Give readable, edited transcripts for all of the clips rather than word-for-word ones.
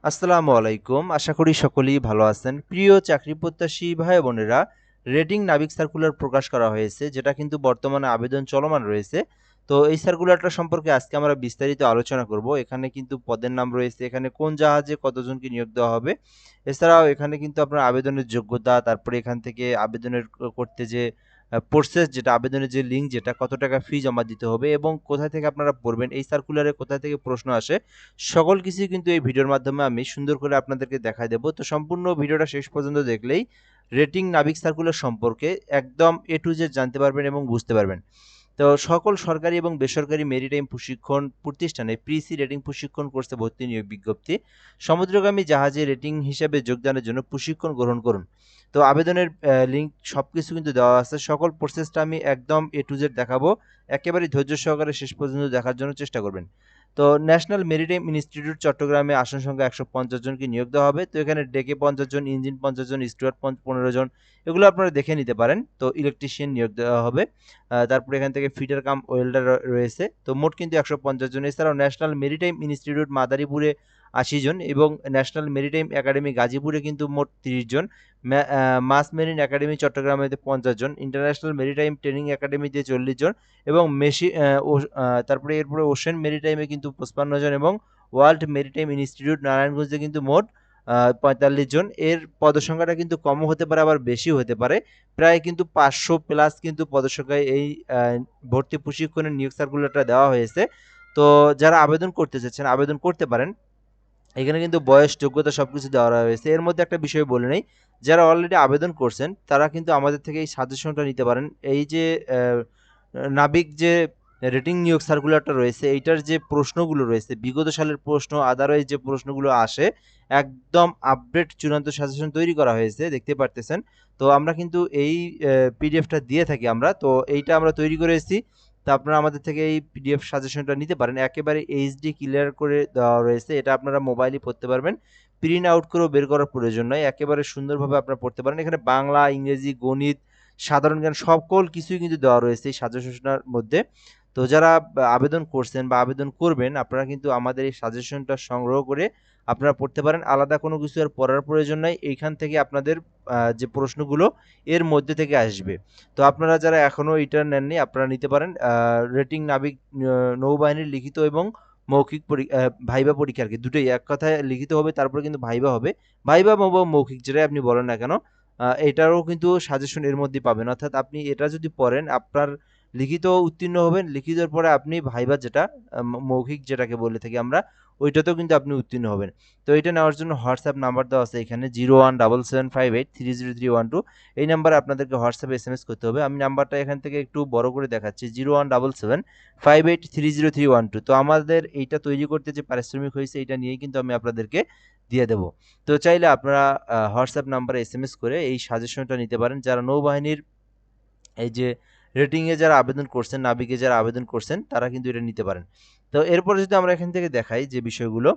আসসালামু আলাইকুম। আশা করি সকলেই ভালো আছেন। প্রিয় চাকরি প্রত্যাশী ভাই বোনেরা, রেটিং নাবিক সার্কুলার প্রকাশ করা হয়েছে, যেটা কিন্তু বর্তমানে আবেদন চলমান রয়েছে। তো এই সার্কুলারটা সম্পর্কে আজকে আমরা বিস্তারিত আলোচনা করব। এখানে কিন্তু পদের নাম রয়েছে, এখানে কোন জাহাজে কতজনকে নিয়োগ দেওয়া হবে। এছাড়াও এখানে কিন্তু আপনার আবেদনের যোগ্যতা, তারপরে এখান থেকে আবেদনের করতে যে প্রসেস, যেটা আবেদনের যে লিঙ্ক, যেটা কত টাকা ফি জমা দিতে হবে এবং কোথা থেকে আপনারা পড়বেন, এই সার্কুলারে কোথা থেকে প্রশ্ন আসে, সকল কিছুই কিন্তু এই ভিডিওর মাধ্যমে আমি সুন্দর করে আপনাদেরকে দেখায় দেব। তো সম্পূর্ণ ভিডিওটা শেষ পর্যন্ত দেখলেই রেটিং নাবিক সার্কুলার সম্পর্কে একদম এ টু জেড জানতে পারবেন এবং বুঝতে পারবেন। তো সকল সরকারি এবং বেসরকারি মেরিটাইম প্রশিক্ষণ প্রতিষ্ঠানে প্রি-সি রেটিং প্রশিক্ষণ কোর্সে ভর্তি নিয়োগ বিজ্ঞপ্তি। সমুদ্রগামী জাহাজে রেটিং হিসাবে যোগদানের জন্য প্রশিক্ষণ গ্রহণ করুন। তো আবেদনের লিঙ্ক সবকিছু কিন্তু দেওয়া আছে। সকল প্রসেসটা আমি একদম এ টু জেড দেখাবো। একেবারে ধৈর্য সহকারে শেষ পর্যন্ত দেখার জন্য চেষ্টা করবেন। তো ন্যাশনাল মেরিটাইম ইনস্টিটিউট চট্টগ্রামে আসন সংখ্যা 150 জনকে নিয়োগ দেওয়া হবে। তো এখানে ডেকে 50 জন, ইঞ্জিন 50 জন, স্টুয়ার্ড 15 জন, এগুলো আপনারা দেখে নিতে পারেন। তো ইলেকট্রিশিয়ান নিয়োগ দেওয়া হবে। তারপরে এখান থেকে ফিটার কাম ওয়েল্ডার রয়েছে। তো মোট কিন্তু 150 জন। এছাড়াও ন্যাশনাল মেরিটাইম ইনস্টিটিউট মাদারীপুরে 80 জন এবং ন্যাশনাল মেরিটাইম একাডেমি গাজীপুরে কিন্তু মোট 30 জন। মাস মেরিন একাডেমি চট্টগ্রামে 50 জন, ইন্টারন্যাশনাল মেরিটাইম ট্রেনিং একাডেমিতে 40 জন এবং তারপরে এরপরে ওশেন মেরিটাইমে কিন্তু 55 জন এবং ওয়ার্ল্ড মেরিটাইম ইনস্টিটিউট নারায়ণগঞ্জে কিন্তু মোট 45 জন। এর পদসংখ্যাটা কিন্তু কমও হতে পারে, আবার বেশিও হতে পারে। প্রায় কিন্তু 500 প্লাস কিন্তু পদসংখ্যায় এই ভর্তি প্রশিক্ষণের নিয়োগ সার্কুলারটা দেওয়া হয়েছে। তো যারা আবেদন করতে চাচ্ছেন আবেদন করতে পারেন। এখানে কিন্তু বয়স, যোগ্যতা সবকিছু দেওয়া রয়েছে। এর মধ্যে একটা বিষয় বলে নেই, যারা অলরেডি আবেদন করছেন তারা কিন্তু আমাদের থেকে এই সাজেশনটা নিতে পারেন। এই যে নাবিক যে রেটিং নিয়োগ সার্কুলারটা রয়েছে, এইটার যে প্রশ্নগুলো রয়েছে, বিগত সালের প্রশ্ন, আদারওয়াইজ যে প্রশ্নগুলো আসে, একদম আপডেট চূড়ান্ত সাজেশন তৈরি করা হয়েছে, দেখতে পারতেছেন। তো আমরা কিন্তু এই পিডিএফটা দিয়ে থাকি আমরা, তো এইটা আমরা তৈরি করেছি। তো আপনারা আমাদের থেকে এই পিডিএফ সাজেশনটা নিতে পারেন। একেবারে এইচডি ক্লিয়ার করে দেওয়া রয়েছে, এটা আপনারা মোবাইলে পড়তে পারবেন। প্রিন্ট আউট করেও বের করার প্রয়োজন নয়, একেবারে সুন্দরভাবে আপনারা পড়তে পারেন। এখানে বাংলা, ইংরেজি, গণিত, সাধারণ জ্ঞান সকল কিছুই কিন্তু দেওয়া রয়েছে এই সাজেশনটার মধ্যে। তো যারা আবেদন করছেন বা আবেদন করবেন, আপনারা কিন্তু আমাদের এই সাজেশনটা সংগ্রহ করে আপনারা পড়তে পারেন। আলাদা কোনো কিছু আর পড়ার প্রয়োজন নাই। এইখান থেকে আপনাদের যে প্রশ্নগুলো এর মধ্যে থেকে আসবে। তো আপনারা যারা এখনো এটা নেননি, আপনারা নিতে পারেন। রেটিং নাবিক নৌবাহিনীর লিখিত এবং মৌখিক ভাইবা পরীক্ষা আর কি, দুটোই এক কথায় লিখিত হবে, তারপরে কিন্তু ভাইবা হবে। ভাইবা বা মৌখিক যেটাই আপনি বলেন না কেন, এটারও কিন্তু সাজেশন এর মধ্যেই পাবেন। অর্থাৎ আপনি এটা যদি পড়েন, আপনার লিখিত উত্তীর্ণ হবেন, লিখিতর পরে আপনি ভাইবা যেটা মৌখিক যেটাকে বলে থাকি আমরা, ওইটাতেও কিন্তু আপনি উত্তীর্ণ হবেন। তো এটা নেওয়ার জন্য হোয়াটসঅ্যাপ নাম্বার দেওয়া আছে এখানে 017758300312। এই নাম্বারে আপনাদেরকে হোয়াটসঅ্যাপে এসএমএস করতে হবে। আমি নাম্বারটা এখান থেকে একটু বড় করে দেখাচ্ছি, 017758300312। তো আমাদের এইটা তৈরি করতে যে পারিশ্রমিক হয়েছে, এটা নিয়েই কিন্তু আমি আপনাদেরকে দিয়ে দেবো। তো চাইলে আপনারা হোয়াটসঅ্যাপ নাম্বারে এসএমএস করে এই সাজেশনটা নিতে পারেন। যারা নৌবাহিনীর এই যে রেটিংয়ে যারা আবেদন করছেন, নাবিকে যারা আবেদন করছেন, তারা কিন্তু এটা নিতে পারেন। তো এরপরে যদি আমরা এখান থেকে দেখাই যে বিষয়গুলো,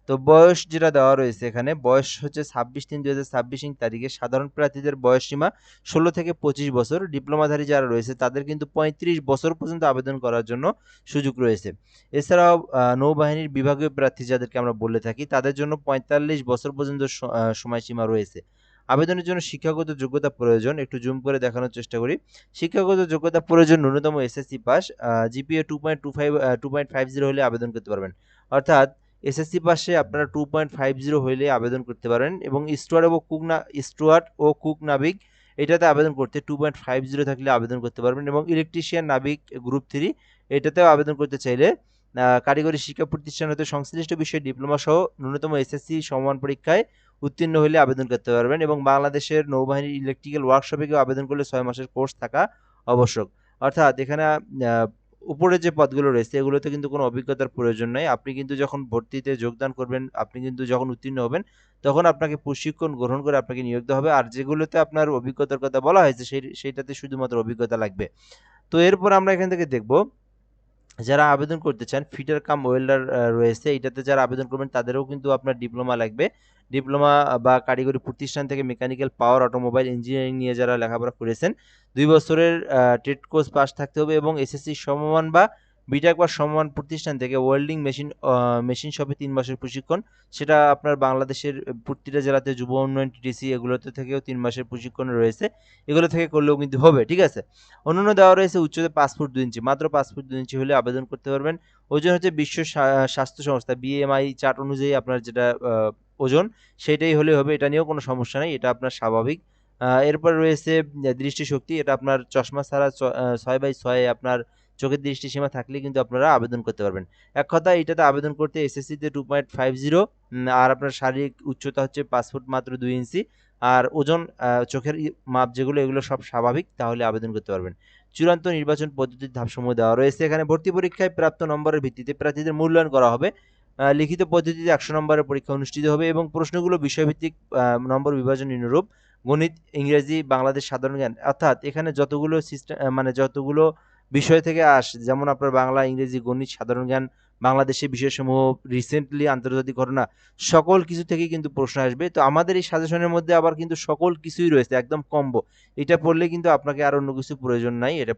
তো বয়স যেটা দেওয়া রয়েছে এখানে, বয়স হচ্ছে 26/3/2026 তারিখে সাধারণ প্রার্থীদের বয়স সীমা 16 থেকে 25 বছর। ডিপ্লোমাধারী যারা রয়েছে তাদের কিন্তু 35 বছর পর্যন্ত আবেদন করার জন্য সুযোগ রয়েছে। এছাড়াও নৌবাহিনীর বিভাগীয় প্রার্থী যাদেরকে আমরা বলে থাকি, তাদের জন্য 45 বছর পর্যন্ত সময়সীমা রয়েছে। আবেদনের জন্য শিক্ষাগত যোগ্যতা প্রয়োজন, একটু জুম করে দেখানোর চেষ্টা করি। শিক্ষাগত যোগ্যতা প্রয়োজন ন্যূনতম এসএসসি পাস, জিপিএ 2.50 হলে আবেদন করতে পারবেন। অর্থাৎ এসএসসি পাশে আপনারা 2.50 হইলে আবেদন করতে পারেন এবং স্টুয়ার্ড ও কুক নাবিক এটাতে আবেদন করতে 2.50 থাকলে আবেদন করতে পারবেন এবং ইলেকট্রিশিয়ান নাবিক গ্রুপ 3 এটাতেও আবেদন করতে চাইলে কারিগরি শিক্ষা প্রতিষ্ঠান হতে সংশ্লিষ্ট বিষয়ে ডিপ্লোমা সহ ন্যূনতম এসএসসি সমমান পরীক্ষায় উত্তীর্ণ হলে আবেদন করতে পারবেন এবং বাংলাদেশের নৌবাহিনীর ইলেকট্রিক্যাল ওয়ার্কশপে কেউ আবেদন করলে 6 মাসের কোর্স থাকা আবশ্যক। অর্থাৎ এখানে উপরে যে পদগুলো রয়েছে এগুলোতে কিন্তু কোনো অভিজ্ঞতার প্রয়োজন নাই। আপনি কিন্তু যখন ভর্তিতে যোগদান করবেন, আপনি কিন্তু যখন উত্তীর্ণ হবেন, তখন আপনাকে প্রশিক্ষণ গ্রহণ করে আপনাকে নিয়োগ দেওয়া হবে। আর যেগুলোতে আপনার অভিজ্ঞতার কথা বলা হয়েছে সেইটাতে শুধুমাত্র অভিজ্ঞতা লাগবে। তো এরপর আমরা এখান থেকে দেখব, যারা আবেদন করতে চান ফিটার কাম ওয়েল্ডার রয়েছে, এটাতে যারা আবেদন করবেন তাদেরও কিন্তু আপনার ডিপ্লোমা লাগবে। ডিপ্লোমা বা কারিগরি প্রতিষ্ঠান থেকে মেকানিক্যাল, পাওয়ার, অটোমোবাইল ইঞ্জিনিয়ারিং নিয়ে যারা লেখাপড়া করেছেন, 2 বছরের ট্রেড কোর্স পাস থাকতে হবে এবং এসএসসি সমমান বা বিটেক বা সমমান প্রতিষ্ঠান থেকে ওয়েল্ডিং মেশিন শপে 3 মাসের প্রশিক্ষণ, সেটা আপনার বাংলাদেশের প্রতিটা জেলাতে যুব উন্নয়ন টিটিসি এগুলোতে থেকেও 3 মাসের প্রশিক্ষণ রয়েছে, এগুলো থেকে করলেও কিন্তু হবে, ঠিক আছে। অন্যান্য দেওয়া রয়েছে উচ্চতা 5 ফুট 2 ইঞ্চি, মাত্র 5 ফুট 2 ইঞ্চি হলে আবেদন করতে পারবেন। ওজন হচ্ছে বিশ্ব স্বাস্থ্য সংস্থা বিএমআই চার্ট অনুযায়ী আপনার যেটা ওজন সেটাই হলে হবে, এটা নিয়েও কোনো সমস্যা নেই, এটা আপনার স্বাভাবিক। এরপর রয়েছে দৃষ্টিশক্তি, এটা আপনার চশমা ছাড়া 6/6 আপনার চোখের দৃষ্টিসীমা থাকলে কিন্তু আপনারা আবেদন করতে পারবেন। এক কথায় এটাতে আবেদন করতে এসএসসিতে 2.50, আর আপনার শারীরিক উচ্চতা হচ্ছে 5 ফুট মাত্র 2 ইঞ্চি, আর ওজন চোখের মাপ যেগুলো এগুলো সব স্বাভাবিক, তাহলে আবেদন করতে পারবেন। চূড়ান্ত নির্বাচন পদ্ধতির ধাপসমূহ দেওয়া রয়েছে এখানে। ভর্তি পরীক্ষায় প্রাপ্ত নম্বরের ভিত্তিতে প্রার্থীদের মূল্যায়ন করা হবে। লিখিত পদ্ধতিতে 100 নম্বরের পরীক্ষা অনুষ্ঠিত হবে এবং প্রশ্নগুলো বিষয়ভিত্তিক নম্বর বিভাজন নিম্নরূপ: গণিত, ইংরেজি, বাংলাদেশ, সাধারণ জ্ঞান। অর্থাৎ এখানে যতগুলো সিস্টেম মানে যতগুলো বিষয় থেকে আসে, যেমন আপনার বাংলা, ইংরেজি, গণিত, সাধারণ জ্ঞান, বাংলাদেশের বিষয়সমূহ, রিসেন্টলি আন্তর্জাতিক ঘটনা, সকল কিছু থেকেই কিন্তু প্রশ্ন আসবে। তো আমাদের এই সাজেশনের মধ্যে আবার কিন্তু সকল কিছুই রয়েছে, একদম কম্বো। এটা পড়লে কিন্তু আপনাকে আর অন্য কিছু প্রয়োজন নাই। এটা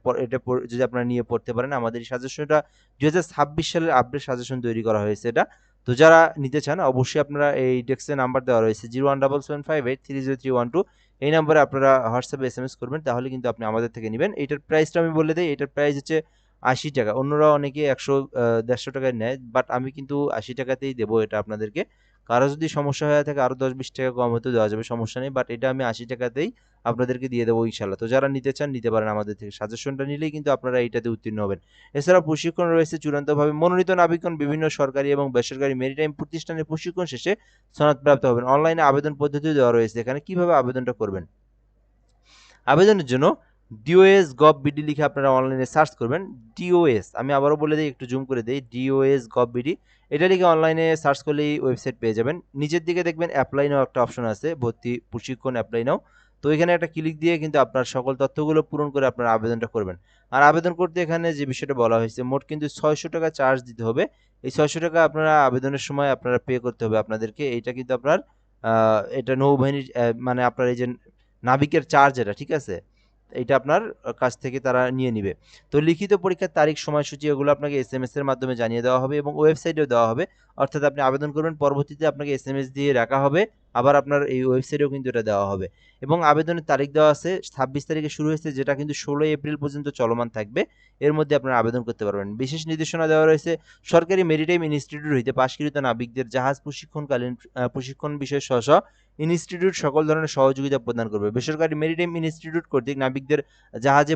যদি আপনারা নিয়ে পড়তে পারেন, আমাদের এই সাজেশনটা 2026 সালের আপডেট সাজেশন তৈরি করা হয়েছে এটা। তো যারা নিতে চান অবশ্যই আপনারা এই ডেস্কে নাম্বার দেওয়া রয়েছে 01775830312, এই নাম্বারে আপনারা হোয়াটসঅ্যাপে এসএমএস করবেন, তাহলে কিন্তু আপনি আমাদের থেকে নেবেন। এটার প্রাইসটা আমি বলে দিই, এটার প্রাইস হচ্ছে 80 টাকা। অন্যরা অনেকে 100 150 টাকায় নেয়, বাট আমি কিন্তু 80 টাকাতেই দেবো এটা আপনাদেরকে। কারো যদি সমস্যা হয়ে থাকে আরও 10-20 টাকা কম হতে দেওয়া যাবে, সমস্যা নেই, বাট এটা আমি 80 টাকাতেই আপনাদেরকে দিয়ে দেবো ইনশাল্লাহ। তো যারা নিতে চান নিতে পারেন আমাদের থেকে, সাজেশনটা নিলেই কিন্তু আপনারা এইটাতে উত্তীর্ণ হবেন। এছাড়া প্রশিক্ষণ রয়েছে চূড়ান্তভাবে মনোনীত নাবিকগণ বিভিন্ন সরকারি এবং বেসরকারি মেরিটাইম প্রতিষ্ঠানের প্রশিক্ষণ শেষে সনদপ্রাপ্ত হবেন। অনলাইনে আবেদন পদ্ধতি দেওয়া রয়েছে এখানে, কিভাবে আবেদনটা করবেন। আবেদনের জন্য DOS.gov.bd লিখে আপনারা অনলাইনে সার্চ করবেন। DOS, আমি আবারও বলে দিই, একটু জুম করে দিই, DOS.gov.bd, এটা লিখে অনলাইনে সার্চ করলেই ওয়েবসাইট পেয়ে যাবেন। নিচের দিকে দেখবেন অ্যাপ্লাই নাও একটা অপশন আছে, ভর্তি প্রশিক্ষণ অ্যাপ্লাই নাও। তো এখানে একটা ক্লিক দিয়ে কিন্তু আপনার সকল তথ্যগুলো পূরণ করে আপনারা আবেদনটা করবেন। আর আবেদন করতে এখানে যে বিষয়টা বলা হয়েছে, মোট কিন্তু 600 টাকা চার্জ দিতে হবে। এই 600 টাকা আপনারা আবেদনের সময় আপনারা পে করতে হবে আপনাদেরকে। এইটা কিন্তু আপনার এটা নৌবাহিনীর মানে আপনার এই যে নাবিকের চার্জ, এটা ঠিক আছে, এটা আপনার কাছ থেকে তারা নিয়ে নিবে। তো লিখিত পরীক্ষার তারিখ, সময়সূচি এগুলো আপনাকে এসএমএস এর মাধ্যমে জানিয়ে দেওয়া হবে এবং ওয়েবসাইটেও দেওয়া হবে। অর্থাৎ আপনি আবেদন করবেন, পরবর্তীতে আপনাকে এসএমএস দিয়ে রাখা হবে, আবার আপনার এই ওয়েবসাইটেও কিন্তু এটা দেওয়া হবে। এবং আবেদনের তারিখ দেওয়া আছে 26 তারিখে শুরু হয়েছে, যেটা কিন্তু 16 এপ্রিল পর্যন্ত চলমান থাকবে। এর মধ্যে আপনারা আবেদন করতে পারবেন। বিশেষ নির্দেশনা দেওয়া রয়েছে: সরকারি মেরিটাইম ইনস্টিটিউট হইতে পাশকৃত নাবিকদের জাহাজ প্রশিক্ষণকালীন প্রশিক্ষণ বিষয় স্ব ইনস্টিটিউট সকল ধরনের সহযোগিতা প্রদান করবে। বেসরকারি মেরিটাইম ইনস্টিটিউট কর্তৃক নাবিকদের জাহাজে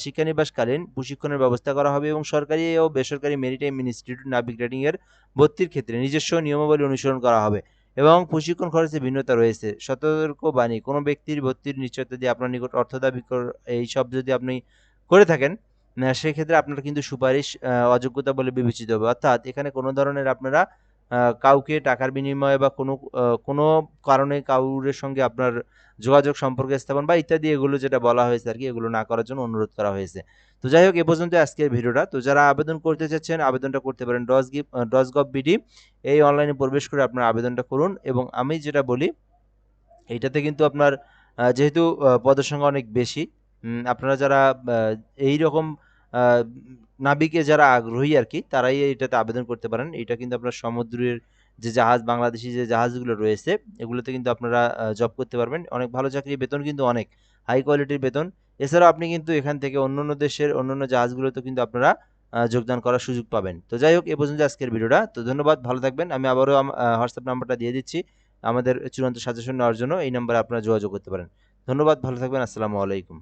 শিক্ষানিবাসকালীন প্রশিক্ষণের ব্যবস্থা করা হবে এবং সরকারি ও বেসরকারি মেরিটাইম ইনস্টিটিউট নাবিক রেটিং এর ভর্তির ক্ষেত্রে নিজস্ব নিয়মাবলী অনুসরণ করা হবে এবং প্রশিক্ষণ খরচে ভিন্নতা রয়েছে। সতর্কবাণী: কোনো ব্যক্তির ভর্তির নিশ্চয়তা দিয়ে আপনার নিকট অর্থ দাবি এইসব যদি আপনি করে থাকেন, সেক্ষেত্রে আপনার কিন্তু সুপারিশ অযোগ্যতা বলে বিবেচিত হবে। অর্থাৎ এখানে কোনো ধরনের আপনারা কাউকে টাকার বিনিময়ে বা কোনো কারণে কাউরের সঙ্গে আপনার যোগাযোগ সম্পর্ক স্থাপন বা ইত্যাদি এগুলো যেটা বলা হয়েছে আর কি, এগুলো না করার জন্য অনুরোধ করা হয়েছে। তো যাই হোক, এ পর্যন্ত আজকের ভিডিওটা। তো যারা আবেদন করতে চাচ্ছেন আবেদনটা করতে পারেন DOS.gov.bd, এই অনলাইনে প্রবেশ করে আপনারা আবেদনটা করুন। এবং আমি যেটা বলি, এইটাতে কিন্তু আপনার যেহেতু পদের সংখ্যা অনেক বেশি, আপনারা যারা এই রকম নাবিকে যারা আগ্রহী আর কি, তারাই এটাতে আবেদন করতে পারেন। এটা কিন্তু আপনার সমুদ্রের যে জাহাজ, বাংলাদেশি যে জাহাজগুলো রয়েছে এগুলোতে কিন্তু আপনারা জব করতে পারবেন। অনেক ভালো চাকরি, বেতন কিন্তু অনেক হাই কোয়ালিটির বেতন। এছাড়াও আপনি কিন্তু এখান থেকে অন্যান্য দেশের অন্যান্য জাহাজগুলোতে কিন্তু আপনারা যোগদান করার সুযোগ পাবেন। তো যাই হোক, এ পর্যন্ত আজকের ভিডিওটা। তো ধন্যবাদ, ভালো থাকবেন। আমি আবারও হোয়াটসঅ্যাপ নাম্বারটা দিয়ে দিচ্ছি আমাদের চূড়ান্ত সাজেশন নেওয়ার জন্য, এই নাম্বারে আপনারা যোগাযোগ করতে পারেন। ধন্যবাদ, ভালো থাকবেন। আসসালামু আলাইকুম।